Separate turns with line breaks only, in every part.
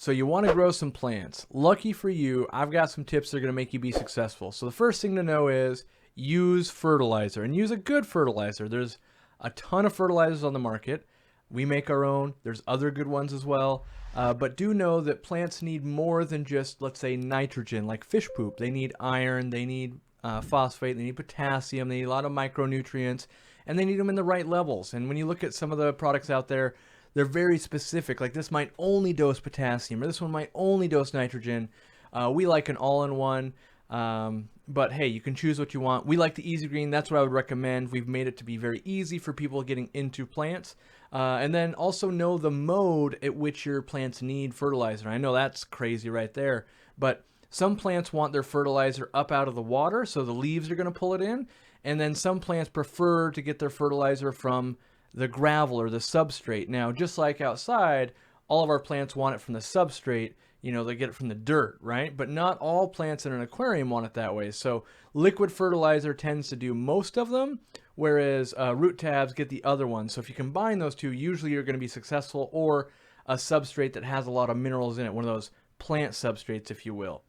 So you want to grow some plants. Lucky for you, I've got some tips that are going to make you be successful. So the first thing to know is use fertilizer, and use a good fertilizer. There's a ton of fertilizers on the market. We make our own. There's other good ones as well. But do know that plants need more than just, let's say, nitrogen, like fish poop. They need iron, they need phosphate, they need potassium, they need a lot of micronutrients, and they need them in the right levels. And when you look at some of the products out there, they're very specific. Like this might only dose potassium, or this one might only dose nitrogen. We like an all-in-one, but hey, you can choose what you want. We like the Easy Green. That's what I would recommend. We've made it to be very easy for people getting into plants. And then also know the mode at which your plants need fertilizer. I know that's crazy right there, but some plants want their fertilizer up out of the water, so the leaves are going to pull it in. And then some plants prefer to get their fertilizer from the gravel or the substrate. Now, just like outside, all of our plants want it from the substrate. You know, they get it from the dirt, right? But not all plants in an aquarium want it that way. So liquid fertilizer tends to do most of them, whereas root tabs get the other one. So if you combine those two, usually you're going to be successful, or a substrate that has a lot of minerals in it, one of those plant substrates, if you will.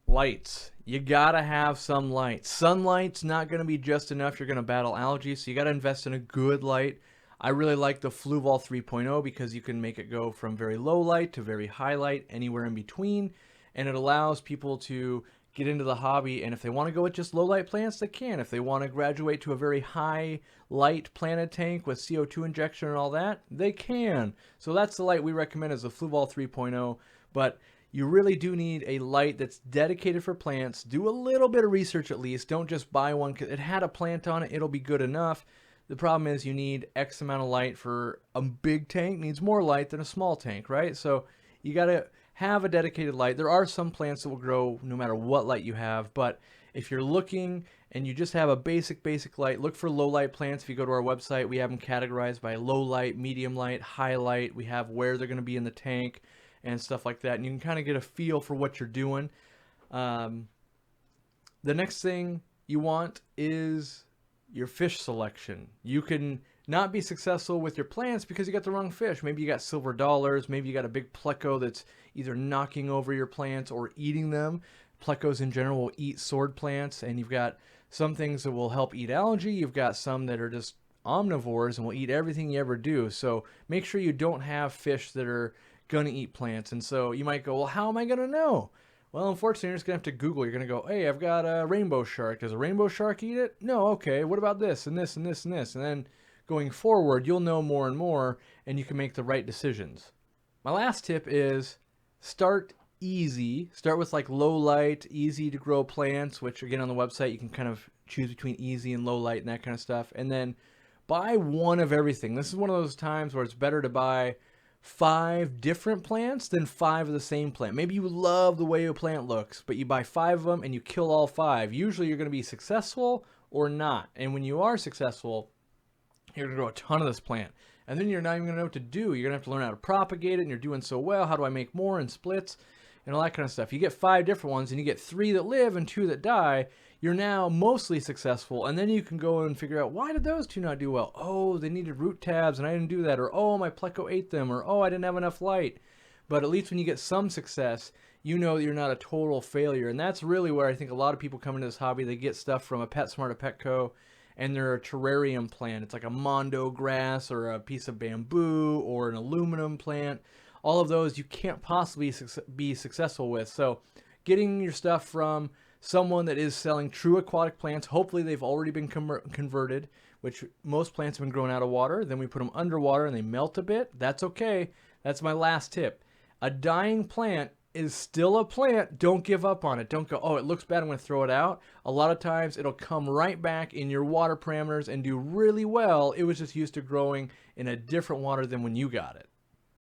Lights. You gotta have some light. Sunlight's not going to be just enough. You're going to battle allergies, so you got to invest in a good light. I really like the Fluval 3.0 because you can make it go from very low light to very high light, anywhere in between, and it allows people to get into the hobby, and if they want to go with just low light plants, they can. If they want to graduate to a very high light planted tank with CO2 injection and all that, they can. So that's the light we recommend, is the Fluval 3.0, but you really do need a light that's dedicated for plants. Do a little bit of research at least. Don't just buy one because it had a plant on it. It'll be good enough. The problem is you need X amount of light. For a big tank needs more light than a small tank, right? So you got to have a dedicated light. There are some plants that will grow no matter what light you have, but if you're looking and you just have a basic light, look for low light plants. If you go to our website, we have them categorized by low light, medium light, high light. We have where they're going to be in the tank and stuff like that, and you can kind of get a feel for what you're doing. The next thing you want is your fish selection. You can not be successful with your plants because you got the wrong fish. Maybe you got silver dollars, maybe you got a big pleco that's either knocking over your plants or eating them. Plecos in general will eat sword plants, and you've got some things that will help eat algae. You've got some that are just omnivores and will eat everything you ever do. So make sure you don't have fish that are going to eat plants. And so you might go, well, how am I going to know? Well, unfortunately, you're just going to have to Google. You're going to go, hey, I've got a rainbow shark. Does a rainbow shark eat it? No, okay. What about this and this and this and this? And then going forward, you'll know more and more, and you can make the right decisions. My last tip is start easy. Start with like low light, easy to grow plants, which again on the website you can kind of choose between easy and low light and that kind of stuff. And then buy one of everything. This is one of those times where it's better to buy 5 different plants than 5 of the same plant. Maybe you love the way a plant looks, but you buy 5 of them and you kill all 5. Usually you're going to be successful or not. And when you are successful, you're going to grow a ton of this plant. And then you're not even going to know what to do. You're going to have to learn how to propagate it, and you're doing so well. How do I make more and splits and all that kind of stuff? You get 5 different ones and you get 3 that live and 2 that die. You're now mostly successful, and then you can go and figure out, why did those 2 not do well? Oh, they needed root tabs and I didn't do that, or oh, my pleco ate them, or oh, I didn't have enough light. But at least when you get some success, you know that you're not a total failure. And that's really where I think a lot of people come into this hobby. They get stuff from a PetSmart or Petco, and they're a terrarium plant. It's like a mondo grass or a piece of bamboo or an aluminum plant. All of those you can't possibly be successful with. So getting your stuff from someone that is selling true aquatic plants, hopefully they've already been converted, which most plants have been grown out of water. Then we put them underwater and they melt a bit. That's okay. That's my last tip. A dying plant is still a plant. Don't give up on it. Don't go, oh, it looks bad, I'm going to throw it out. A lot of times it'll come right back in your water parameters and do really well. It was just used to growing in a different water than when you got it.